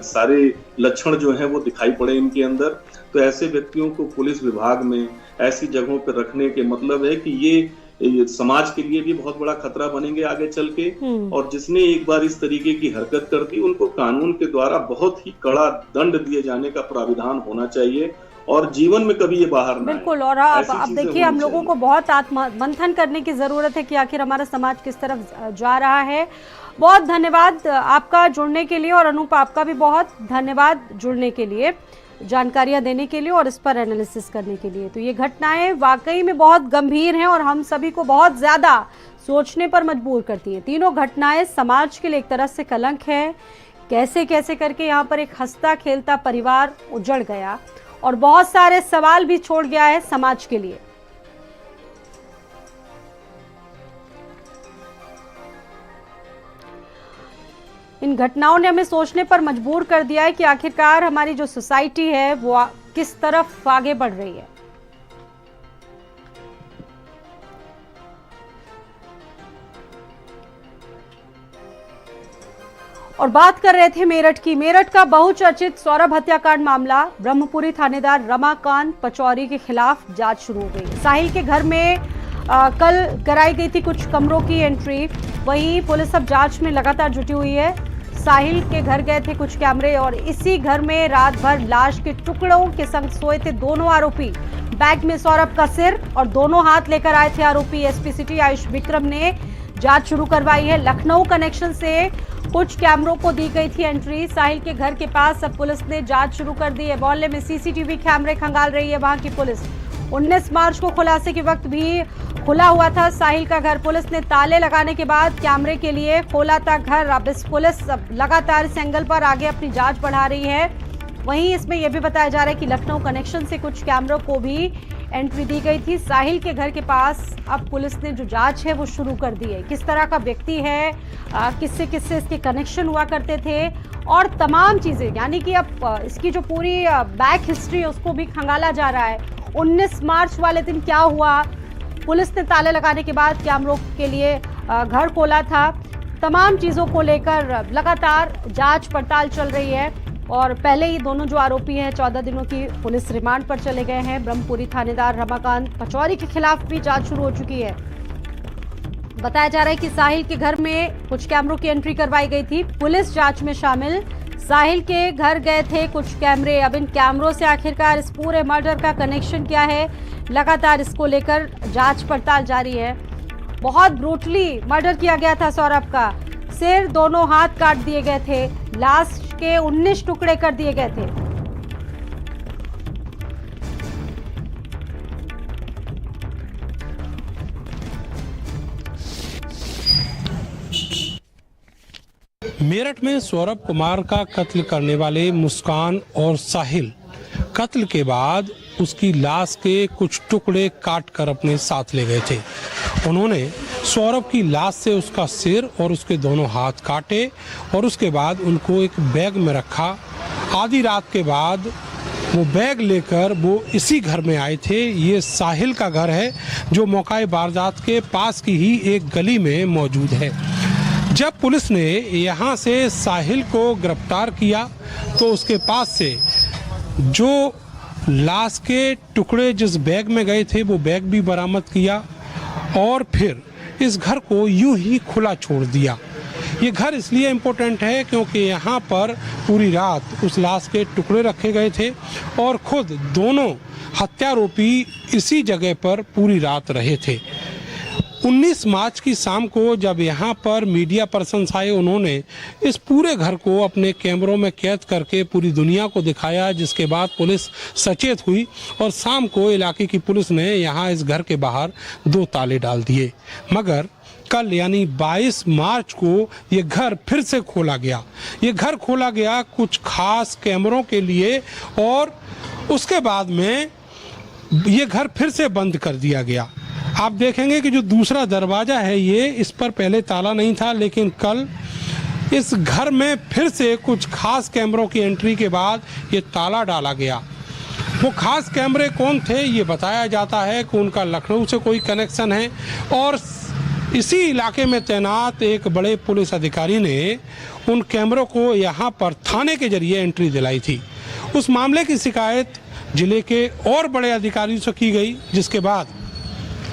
सारे लक्षण जो हैं वो दिखाई पड़े इनके अंदर। तो ऐसे व्यक्तियों को पुलिस विभाग में ऐसी जगहों पर रखने के मतलब है कि ये समाज के लिए भी बहुत बड़ा खतरा बनेंगे आगे चल के। और जिसने एक बार इस तरीके की हरकत कर दी, उनको कानून के द्वारा बहुत ही कड़ा दंड दिए जाने का प्राविधान होना चाहिए और जीवन में कभी ये बाहर ना आए। बिल्कुल। और अब देखिए, हम लोगों को बहुत आत्ममंथन करने की जरूरत है कि आखिर हमारा समाज किस तरफ जा रहा है। बहुत धन्यवाद आपका जुड़ने के लिए, और अनूप आपका भी बहुत धन्यवाद जुड़ने के लिए, जानकारियां देने के लिए और इस पर एनालिसिस करने के लिए। तो ये घटनाएं वाकई में बहुत गंभीर हैं और हम सभी को बहुत ज्यादा सोचने पर मजबूर करती हैं। तीनों घटनाएं समाज के लिए एक तरह से कलंक है। कैसे कैसे करके यहाँ पर एक हंसता खेलता परिवार उजड़ गया और बहुत सारे सवाल भी छोड़ गया है समाज के लिए। इन घटनाओं ने हमें सोचने पर मजबूर कर दिया है कि आखिरकार हमारी जो सोसाइटी है वो किस तरफ आगे बढ़ रही है। और बात कर रहे थे मेरठ की। मेरठ का बहुचर्चित सौरभ हत्याकांड मामला, ब्रह्मपुरी थानेदार रमाकांत पचौरी के खिलाफ जांच शुरू हो गई। साहिल के घर में कल कराई गई थी कुछ कमरों की एंट्री, वहीं पुलिस अब जांच में लगातार जुटी हुई है। साहिल के घर गए थे कुछ कैमरे और इसी घर में रात भर लाश के टुकड़ों के संग सोए थे दोनों आरोपी। बैग में सौरभ का सिर और दोनों हाथ लेकर आए थे आरोपी। एसपी सिटी आयुष विक्रम ने जांच शुरू करवाई है। लखनऊ कनेक्शन से कुछ कैमरों को दी गई थी एंट्री। साहिल के घर के पास अब पुलिस ने जांच शुरू कर दी है। मोहल्ले में सीसीटीवी कैमरे खंगाल रही है वहां की पुलिस। 19 मार्च को खुलासे के वक्त भी खुला हुआ था साहिल का घर। पुलिस ने ताले लगाने के बाद कैमरे के लिए खोला था घर। अब इस पुलिस लगातार इस एंगल पर आगे अपनी जांच बढ़ा रही है। वहीं इसमें यह भी बताया जा रहा है कि लखनऊ कनेक्शन से कुछ कैमरों को भी एंट्री दी गई थी। साहिल के घर के पास अब पुलिस ने जो जांच है वो शुरू कर दी है। किस तरह का व्यक्ति है, किससे किससे इसके कनेक्शन हुआ करते थे और तमाम चीज़ें, यानी कि अब इसकी जो पूरी बैक हिस्ट्री है उसको भी खंगाला जा रहा है। 19 मार्च वाले दिन क्या हुआ, पुलिस ने ताले लगाने के बाद कैमरों के लिए घर खोला था, तमाम चीज़ों को लेकर लगातार जांच पड़ताल चल रही है। और पहले ही दोनों जो आरोपी हैं 14 दिनों की पुलिस रिमांड पर चले गए हैं। ब्रह्मपुरी थानेदार रमाकांत पचौरी के खिलाफ भी जांच शुरू हो चुकी है। बताया जा रहा है कि साहिल के घर में कुछ कैमरों की एंट्री करवाई गई थी। पुलिस जांच में शामिल। साहिल के घर गए थे कुछ कैमरे। अब इन कैमरों से आखिरकार इस पूरे मर्डर का कनेक्शन क्या है, लगातार इसको लेकर जांच पड़ताल जारी है। बहुत ब्रूटली मर्डर किया गया था सौरभ का। सिर, दोनों हाथ काट दिए गए थे। लाश के 19 टुकड़े कर दिए गए थे। मेरठ में सौरभ कुमार का कत्ल करने वाले मुस्कान और साहिल कत्ल के बाद उसकी लाश के कुछ टुकड़े काटकर अपने साथ ले गए थे। उन्होंने सौरभ की लाश से उसका सिर और उसके दोनों हाथ काटे और उसके बाद उनको एक बैग में रखा। आधी रात के बाद वो बैग लेकर वो इसी घर में आए थे। ये साहिल का घर है जो मौका वारदात के पास की ही एक गली में मौजूद है। जब पुलिस ने यहाँ से साहिल को गिरफ्तार किया तो उसके पास से जो लाश के टुकड़े जिस बैग में गए थे वो बैग भी बरामद किया और फिर इस घर को यूं ही खुला छोड़ दिया। ये घर इसलिए इम्पोर्टेंट है क्योंकि यहाँ पर पूरी रात उस लाश के टुकड़े रखे गए थे और खुद दोनों हत्यारोपी इसी जगह पर पूरी रात रहे थे। 19 मार्च की शाम को जब यहाँ पर मीडिया पर्सन्स आए, उन्होंने इस पूरे घर को अपने कैमरों में कैद करके पूरी दुनिया को दिखाया, जिसके बाद पुलिस सचेत हुई और शाम को इलाके की पुलिस ने यहाँ इस घर के बाहर 2 ताले डाल दिए। मगर कल यानी 22 मार्च को ये घर फिर से खोला गया। ये घर खोला गया कुछ खास कैमरों के लिए और उसके बाद में ये घर फिर से बंद कर दिया गया। आप देखेंगे कि जो दूसरा दरवाज़ा है ये इस पर पहले ताला नहीं था, लेकिन कल इस घर में फिर से कुछ खास कैमरों की एंट्री के बाद ये ताला डाला गया। वो खास कैमरे कौन थे ये बताया जाता है कि उनका लखनऊ से कोई कनेक्शन है और इसी इलाके में तैनात एक बड़े पुलिस अधिकारी ने उन कैमरों को यहाँ पर थाने के जरिए एंट्री दिलाई थी। उस मामले की शिकायत जिले के और बड़े अधिकारियों से की गई, जिसके बाद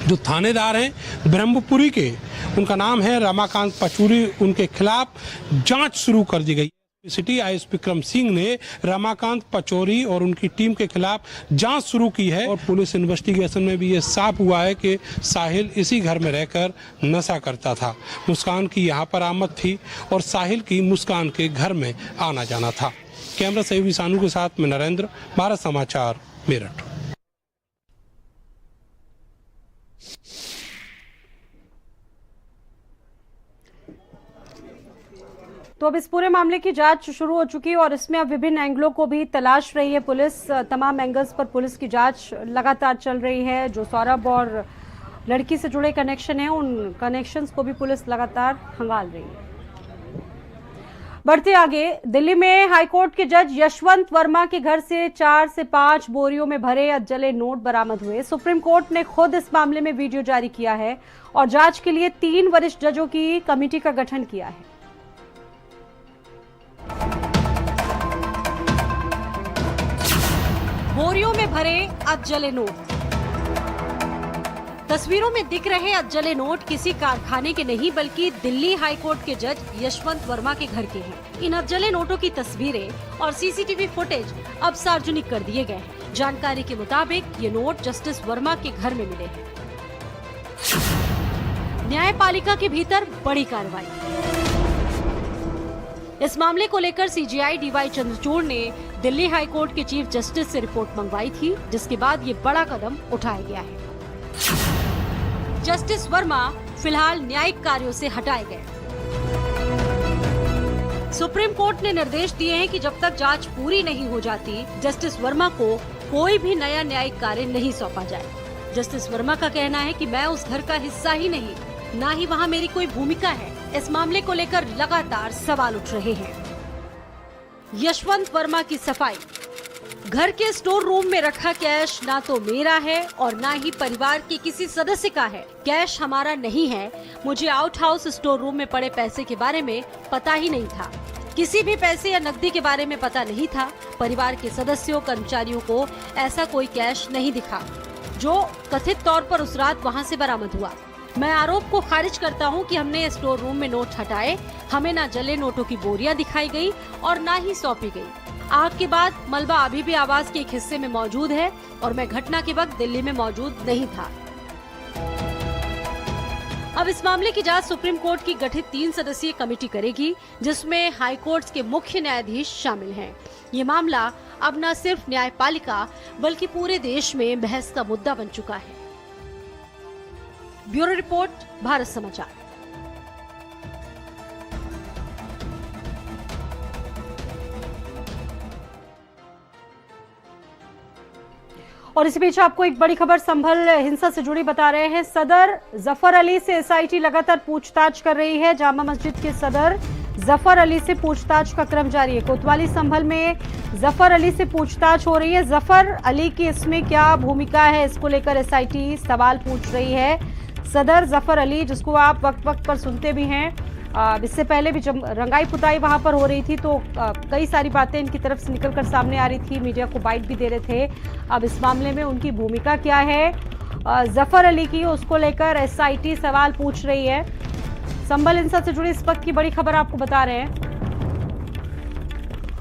जो थानेदार हैं ब्रह्मपुरी के, उनका नाम है रमाकांत पचौरी, उनके खिलाफ जांच शुरू कर दी गई। सिटी आईएएस विक्रम सिंह ने रमाकांत पचौरी और उनकी टीम के खिलाफ जांच शुरू की है और पुलिस इन्वेस्टिगेशन में भी ये साफ हुआ है कि साहिल इसी घर में रहकर नशा करता था। मुस्कान की यहाँ पर आमद थी और साहिल की मुस्कान के घर में आना जाना था। कैमरा सहयोगी सानू के साथ में नरेंद्र, भारत समाचार, मेरठ। तो अब इस पूरे मामले की जांच शुरू हो चुकी है और इसमें अब विभिन्न एंगलों को भी तलाश रही है पुलिस। तमाम एंगल्स पर पुलिस की जांच लगातार चल रही है। जो सौरभ और लड़की से जुड़े कनेक्शन हैं, उन कनेक्शंस को भी पुलिस लगातार खंगाल रही है। बढ़ते आगे, दिल्ली में हाईकोर्ट के जज यशवंत वर्मा के घर से 4 से 5 बोरियों में भरे अधजले नोट बरामद हुए। सुप्रीम कोर्ट ने खुद इस मामले में वीडियो जारी किया है और जांच के लिए 3 वरिष्ठ जजों की कमेटी का गठन किया है। बोरियों में भरे अधजले नोट। तस्वीरों में दिख रहे अधजले नोट किसी कारखाने के नहीं बल्कि दिल्ली हाईकोर्ट के जज यशवंत वर्मा के घर के हैं। इन अधजले नोटों की तस्वीरें और सीसीटीवी फुटेज अब सार्वजनिक कर दिए गए हैं। जानकारी के मुताबिक ये नोट जस्टिस वर्मा के घर में मिले हैं। न्यायपालिका के भीतर बड़ी कार्रवाई। इस मामले को लेकर सीजीआई डीवाई चंद्रचूड़ ने दिल्ली हाईकोर्ट के चीफ जस्टिस से रिपोर्ट मंगवाई थी, जिसके बाद ये बड़ा कदम उठाया गया है। जस्टिस वर्मा फिलहाल न्यायिक कार्यों से हटाए गए। सुप्रीम कोर्ट ने निर्देश दिए हैं कि जब तक जांच पूरी नहीं हो जाती, जस्टिस वर्मा को कोई भी नया न्यायिक कार्य नहीं सौंपा जाए। जस्टिस वर्मा का कहना है कि मैं उस घर का हिस्सा ही नहीं, ना ही वहाँ मेरी कोई भूमिका है। इस मामले को लेकर लगातार सवाल उठ रहे हैं। यशवंत वर्मा की सफाई। घर के स्टोर रूम में रखा कैश ना तो मेरा है और ना ही परिवार के किसी सदस्य का है। कैश हमारा नहीं है। मुझे आउट हाउस स्टोर रूम में पड़े पैसे के बारे में पता ही नहीं था। किसी भी पैसे या नकदी के बारे में पता नहीं था। परिवार के सदस्यों, कर्मचारियों को ऐसा कोई कैश नहीं दिखा जो कथित तौर पर उस रात वहां से बरामद हुआ। मैं आरोप को खारिज करता हूं कि हमने स्टोर रूम में नोट हटाए। हमें ना जले नोटों की बोरियां दिखाई गई और ना ही सौंपी गई। आग के बाद मलबा अभी भी आवास के एक हिस्से में मौजूद है और मैं घटना के वक्त दिल्ली में मौजूद नहीं था। अब इस मामले की जांच सुप्रीम कोर्ट की गठित 3 सदस्यीय कमेटी करेगी, जिसमें हाई कोर्ट के मुख्य न्यायाधीश शामिल हैं। ये मामला अब न सिर्फ न्यायपालिका बल्कि पूरे देश में बहस का मुद्दा बन चुका है। ब्यूरो रिपोर्ट, भारत समाचार। और इसी बीच आपको एक बड़ी खबर संभल हिंसा से जुड़ी बता रहे हैं। सदर जफर अली से एसआईटी लगातार पूछताछ कर रही है। जामा मस्जिद के सदर जफर अली से पूछताछ का क्रम जारी है। कोतवाली संभल में जफर अली से पूछताछ हो रही है। जफर अली की इसमें क्या भूमिका है, इसको लेकर एसआईटी सवाल पूछ रही है। सदर जफर अली, जिसको आप वक्त वक्त पर सुनते भी हैं, इससे पहले भी जब रंगाई पुताई वहां पर हो रही थी तो कई सारी बातें इनकी तरफ से निकलकर सामने आ रही थी, मीडिया को बाइट भी दे रहे थे। अब इस मामले में उनकी भूमिका क्या है, जफर अली की, उसको लेकर एसआईटी सवाल पूछ रही है। संभल हिंसा से जुड़ी इस वक्त की बड़ी खबर आपको बता रहे हैं।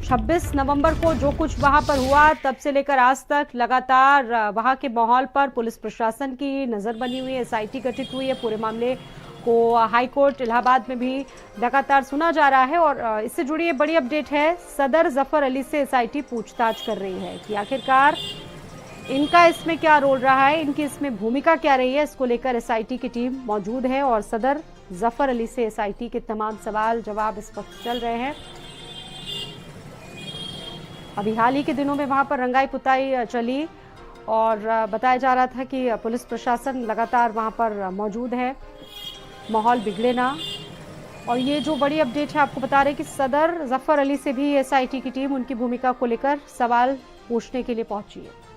26 नवंबर को जो कुछ वहां पर हुआ तब से लेकर आज तक लगातार वहां के माहौल पर पुलिस प्रशासन की नजर बनी हुई है, एसआईटी गठित हुई है। पूरे मामले को हाई कोर्ट इलाहाबाद में भी लगातार सुना जा रहा है और इससे जुड़ी ये बड़ी अपडेट है। सदर जफर अली से एसआईटी पूछताछ कर रही है कि आखिरकार इनका इसमें क्या रोल रहा है, इनकी इसमें भूमिका क्या रही है। इसको लेकर एसआईटी की टीम मौजूद है और सदर जफर अली से एसआईटी के तमाम सवाल जवाब इस वक्त चल रहे हैं। अभी हाल ही के दिनों में वहां पर रंगाई पुताई चली और बताया जा रहा था कि पुलिस प्रशासन लगातार वहां पर मौजूद है, माहौल बिगड़े ना। और ये जो बड़ी अपडेट है आपको बता रहे हैं कि सदर जफर अली से भी एसआईटी की टीम उनकी भूमिका को लेकर सवाल पूछने के लिए पहुंची है।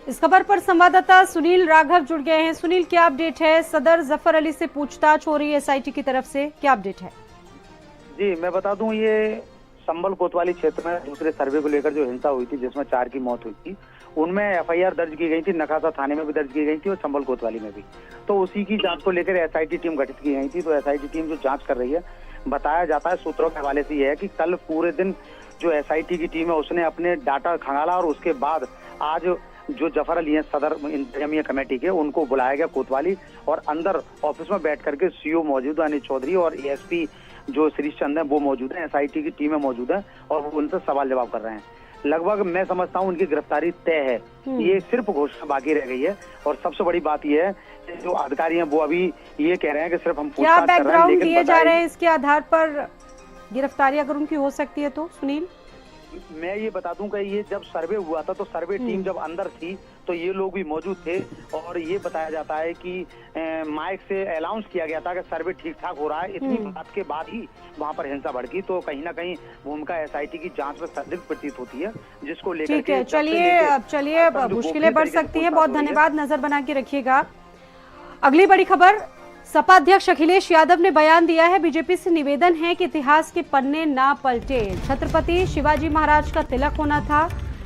इस खबर पर संवाददाता सुनील राघव जुड़ गए हैं। सुनील, क्या अपडेट है? सदर जफर अली से पूछताछ हो रही है एसआईटी की तरफ से, क्या अपडेट है? जी, मैं बता दूं, ये संभल कोतवाली क्षेत्र में दूसरे सर्वे को लेकर जो हिंसा हुई थी जिसमें 4 की मौत हुई थी, उनमें एफआईआर दर्ज की गई थी, नखासा थाने में भी दर्ज की गई थी और संभल कोतवाली में भी। तो उसी की जांच को लेकर एसआईटी टीम गठित की गई थी। तो एसआईटी टीम जो जांच कर रही है, बताया जाता है सूत्रों के हवाले से ये है कि कल पूरे दिन जो एसआईटी की टीम है उसने अपने डाटा खंगाला और उसके बाद आज जो जफर अली है सदर इंतजामिया कमेटी के, उनको बुलाया गया कोतवाली और अंदर ऑफिस में बैठ करके सीओ मौजूद है अनिल चौधरी और एएसपी जो श्री चंद है वो मौजूद है, एसआईटी की टीमें मौजूद है और वो उनसे सवाल जवाब कर रहे हैं। लगभग मैं समझता हूँ उनकी गिरफ्तारी तय है, ये सिर्फ घोषणा बाकी रह गई है। और सबसे बड़ी बात ये है कि जो अधिकारी हैं वो अभी ये कह रहे हैं कि सिर्फ हम पूछताछ कर रहे हैं, लेकिन दिए जा रहे हैं इसके आधार पर गिरफ्तारी अगर उनकी हो सकती है तो सुनील? मैं ये बता दूं कि ये जब सर्वे हुआ था तो सर्वे टीम जब अंदर थी तो ये लोग भी मौजूद थे और ये बताया जाता है कि माइक से अनाउंस किया गया था कि सर्वे ठीक ठाक हो रहा है। इतनी बात के बाद ही वहां पर हिंसा भड़की। तो कहीं ना कहीं भूमिका एसआईटी की जांच में संदिग्ध प्रतीत होती है, जिसको लेकर ठीक है। चलिए मुश्किलें बढ़ सकती है। बहुत धन्यवाद, नजर बना के रखिएगा। अगली बड़ी खबर, सपा अध्यक्ष अखिलेश यादव ने बयान दिया है, बीजेपी से निवेदन है कि इतिहास के पन्ने ना पलटे। छत्रपति शिवाजी महाराज का तिलक होना था,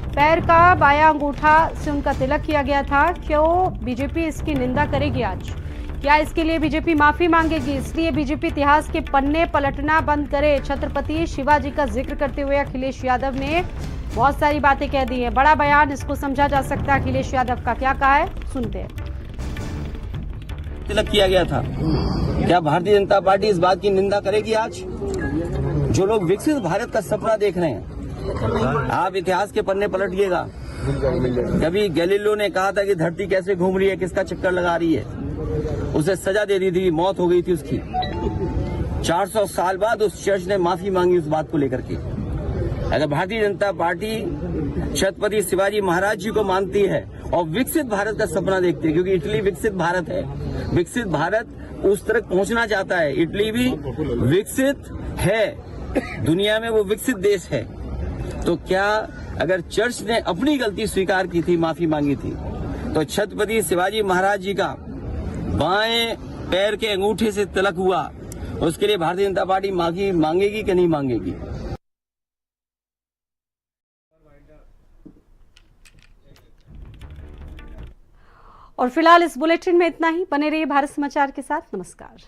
पैर का बायां अंगूठा से उनका तिलक किया गया था। क्यों बीजेपी इसकी निंदा करेगी आज? क्या इसके लिए बीजेपी माफी मांगेगी? इसलिए बीजेपी इतिहास के पन्ने पलटना बंद करे। छत्रपति शिवाजी का जिक्र करते हुए अखिलेश यादव ने बहुत सारी बातें कह दी हैं। बड़ा बयान, इसको समझा जा सकता है अखिलेश यादव का। क्या कहा है, सुनते हैं। तिलक किया गया था, क्या भारतीय जनता पार्टी इस बात की निंदा करेगी आज? जो लोग विकसित भारत का सपना देख रहे हैं, आप इतिहास के पन्ने पलटिएगा। कभी गैलीलियो ने कहा था कि धरती कैसे घूम रही है, किसका चक्कर लगा रही है, उसे सजा दे दी थी, मौत हो गई थी उसकी। 400 साल बाद उस चर्च ने माफी मांगी उस बात को लेकर के। अगर भारतीय जनता पार्टी छत्रपति शिवाजी महाराज जी को मानती है और विकसित भारत का सपना देखती है, क्योंकि इटली विकसित भारत है, विकसित भारत उस तरह पहुंचना चाहता है, इटली भी विकसित है, दुनिया में वो विकसित देश है, तो क्या अगर चर्च ने अपनी गलती स्वीकार की थी, माफी मांगी थी, तो छत्रपति शिवाजी महाराज जी का बाएं पैर के अंगूठे से तिलक हुआ, उसके लिए भारतीय जनता पार्टी माफी मांगेगी कि नहीं मांगेगी? और फिलहाल इस बुलेटिन में इतना ही। बने रहिए भारत समाचार के साथ। नमस्कार।